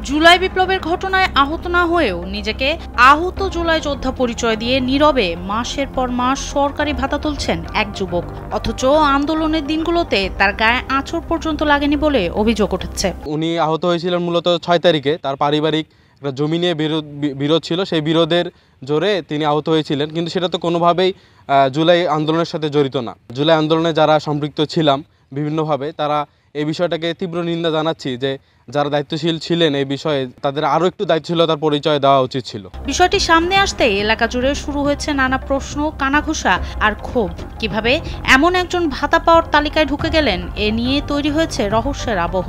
জুলাই বিপ্লবের ঘটনায় আহত না হয়েও নিজেকে আহত জুলাই যোদ্ধা পরিচয় দিয়ে নীরবে মাসের পর মাস সরকারি ভাতা তুলছেন এক যুবক, অথচ আন্দোলনের দিনগুলোতে তার গায়ে আঁচড় পর্যন্ত লাগেনি বলে অভিযোগ উঠেছে। উনি আহত হয়েছিলেন মূলত 6 তারিখে। তার পারিবারিক একটা জমি নিয়ে বিরোধ ছিল, সেই বিরোধের জোরে তিনি আহত হয়েছিলেন, কিন্তু সেটা তো কোনোভাবেই জুলাই আন্দোলনের সাথে জড়িত না। জুলাই আন্দোলনে যারা সম্পৃক্ত ছিলাম বিভিন্নভাবে, তারা এই বিষয়টাকে তীব্র নিন্দা জানাচ্ছি যে যারা দায়িত্বশীল ছিলেন এই বিষয়ে তাদের আরও একটু দায়িত্বশীলতার পরিচয় দেওয়া উচিত ছিল। বিষয়টি সামনে আসতেই এলাকা জুড়ে শুরু হয়েছে নানা প্রশ্ন, কানাঘুষা আর ক্ষোভ। কিভাবে এমন একজন ভাতা পাওয়ার তালিকায় ঢুকে গেলেন, এ নিয়ে তৈরি হয়েছে রহস্যের আবহ।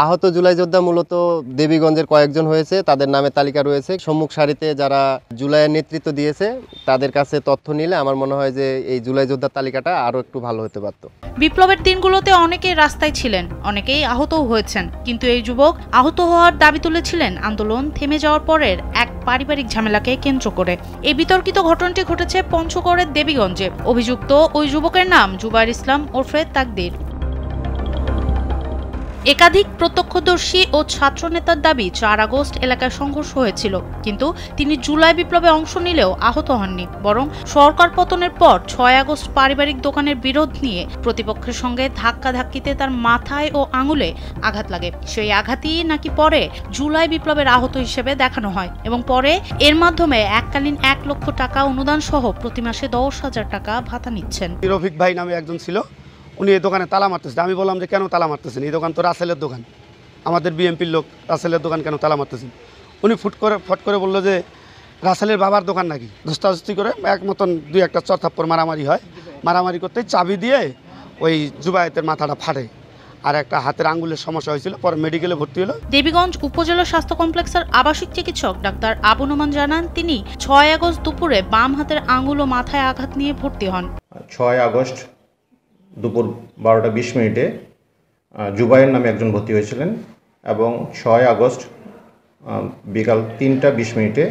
আহত জুলাই যোদ্ধা মূলত দেবীগঞ্জের কয়েকজন হয়েছে, তাদের নামে তালিকা রয়েছে। সম্মুখ সারিতে যারা জুলাইয়ের নেতৃত্ব দিয়েছে তাদের কাছে তথ্য নিলে আমার মনে হয় যে এই জুলাই যোদ্ধার তালিকাটা আরও একটু ভালো হতে পারত। বিপ্লবের দিনগুলোতে অনেকেই রাস্তায় ছিলেন, অনেকেই আহতও হয়েছেন, কিন্তু এই যুবক আহত হওয়ার দাবি তুলেছিলেন আন্দোলন থেমে যাওয়ার পরের এক পারিবারিক ঝামেলাকে কেন্দ্র করে। এই বিতর্কিত ঘটনাটি ঘটেছে পঞ্চগড়ের দেবীগঞ্জে। অভিযুক্ত ওই যুবকের নাম জুবায়ের ইসলাম ওরফে তাকদীর। একাধিক প্রত্যক্ষদর্শী ও ছাত্রনেতার দাবি 4 আগস্ট এলাকায় সংঘর্ষ হয়েছিল, কিন্তু তিনি জুলাই বিপ্লবে অংশ নিলেও আহত হননি। বরং সরকার পতনের পর 6 আগস্ট পারিবারিক দোকানের বিরোধ নিয়ে প্রতিপক্ষের সঙ্গে ধাক্কাধাক্কিতে তার মাথায় ও আঙুলে আঘাত লাগে। সেই আঘাতই নাকি পরে জুলাই বিপ্লবের আহত হিসেবে দেখানো হয় এবং পরে এর মাধ্যমে এককালীন 1 লক্ষ টাকা অনুদান সহ প্রতি মাসে 10,000 টাকা ভাতা নিচ্ছেন। রফিক ভাই নামে একজন ছিল, উনি এই দোকানে তালা মারতেছে। আমি বললাম যে কেন তালা মারতেছেন, এই দোকান তো রাসেলের দোকান, আমাদের বিএমপির লোক, রাসেলের দোকান কেন তালা মারতেছেন? উনি ফট করে বললো যে রাসেলের বাবার দোকান নাকি। ধস্তাধস্তি করে এক মতন 2-1টা চড়থাপ্পড় মারামারি হয়। মারামারি করতে চাবি দিয়ে ওই জুবায়েতের মাথাটা ফাটে, আর একটা হাতের আঙ্গুলের সমস্যা হয়েছিল, পরে মেডিকেলে ভর্তি হলো। দেবীগঞ্জ উপজেলা স্বাস্থ্য কমপ্লেক্সের আবাসিক চিকিৎসক ডাক্তার আবু নোমান জানান, তিনি 6 আগস্ট দুপুরে বাম হাতের আঙ্গুল ও মাথায় আঘাত নিয়ে ভর্তি হন। 6 আগস্ট দুপুর 12টা 20 মিনিটে জুবায়ের নামে একজন ভর্তি হয়েছিলেন এবং 6 আগস্ট বিকাল 3টা 20 মিনিটে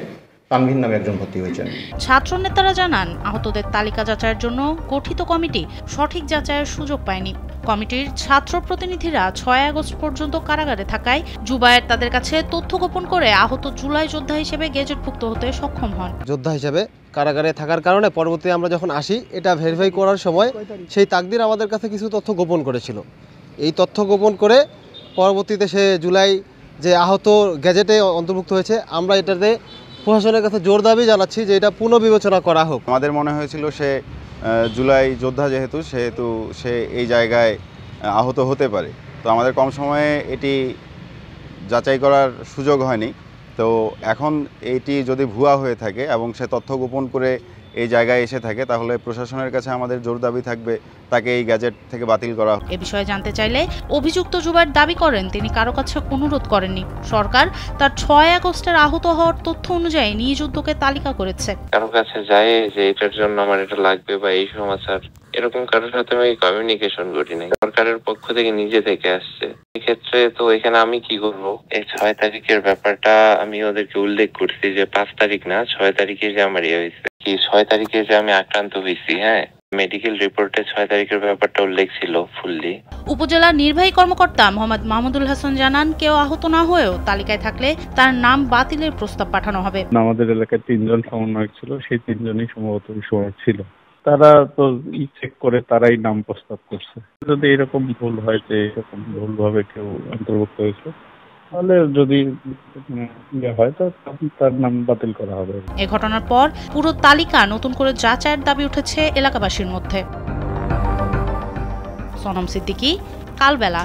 তানভীর নামে একজন ভর্তি হয়েছেন। ছাত্র নেতারা জানান, আহতদের তালিকা যাচাইয়ের জন্য গঠিত কমিটি সঠিক যাচাইয়ের সুযোগ পায়নি। কমিটির ছাত্র প্রতিনিধিরা 6 আগস্ট পর্যন্ত কারাগারে থাকায় জুবায়ের তাদের কাছে তথ্য গোপন করে আহত জুলাই যোদ্ধা হিসেবে গেজেটভুক্ত হতে সক্ষম হন। যোদ্ধা হিসেবে কারাগারে থাকার কারণে পরবর্তী আমরা যখন আসি এটা ভেরিফাই করার সময় সেই তাকদীর আমাদের কাছে কিছু তথ্য গোপন করেছিল। এই তথ্য গোপন করে পরবর্তীতে সে জুলাই যে আহত গেজেটে অন্তর্ভুক্ত হয়েছে, আমরা এটাতে প্রশাসনের কাছে জোর দাবি জানাচ্ছি যে এটা পুনর্বিবেচনা করা হোক। আমাদের মনে হয়েছিল সে জুলাই যোদ্ধা যেহেতু সে এই জায়গায় আহত হতে পারে, তো আমাদের কম সময়ে এটি যাচাই করার সুযোগ হয়নি। তো এখন এটি যদি ভুয়া হয়ে থাকে এবং সে তথ্য গোপন করে এই জায়গায় এসে থাকে, তাহলে প্রশাসনের কাছে আমাদের জোর দাবি থাকবে তাকে এই গ্যাজেট থেকে বাতিল করা। এ বিষয়ে জানতে চাইলে অভিযুক্ত জুবায়ের দাবি করেন, তিনি কারো কাছে অনুরোধ করেননি। সরকার তার 6 আগস্টের আহত হওয়ার তথ্য অনুযায়ী নিজ উদ্যোগে তালিকা করেছে। কারো কাছে যায় যে এটার জন্য আমার এটা লাগবে বা এই সমাচার, এরকম কারোর সাথে আমি কমিউনিকেশন করি নাই। সরকারের পক্ষ থেকে নিজে থেকে আসছে। এক্ষেত্রে তো এখানে আমি কি করব? এই 6 তারিখের ব্যাপারটা আমি ওদেরকে উল্লেখ করছি যে 5 তারিখ না, 6 তারিখে যে আমার হয়েছে, কি 6 তারিখে যে আমি আক্রান্ত হয়েছি। হ্যাঁ, মেডিকেল রিপোর্টে 6 তারিখের ব্যাপারটা উল্লেখ ছিল ফুললি। উপজেলা নির্বাহী কর্মকর্তা মোহাম্মদ মাহমুদুল হাসান জানান, কেউ আহত না হয়েও তালিকায় থাকলে তার নাম বাতিলের প্রস্তাব পাঠানো হবে। আমাদের এলাকায় 3 জন সমন্বয়ক ছিল, সেই 3 জনই সম্ভবত সময় ছিল। তারা তো চেক করে তারাই নাম প্রস্তাব করছে। যদি এরকম ভুল হয় যে এরকম ভুলভাবে কেউ অন্তর্ভুক্ত হয়েছে, তাহলে যদি হয় তার নাম বাতিল করা হবে। এই ঘটনার পর পুরো তালিকা নতুন করে যাচাইয়ের দাবি উঠেছে এলাকাবাসীর মধ্যে। সনম সিদ্দিকী, কালবেলা।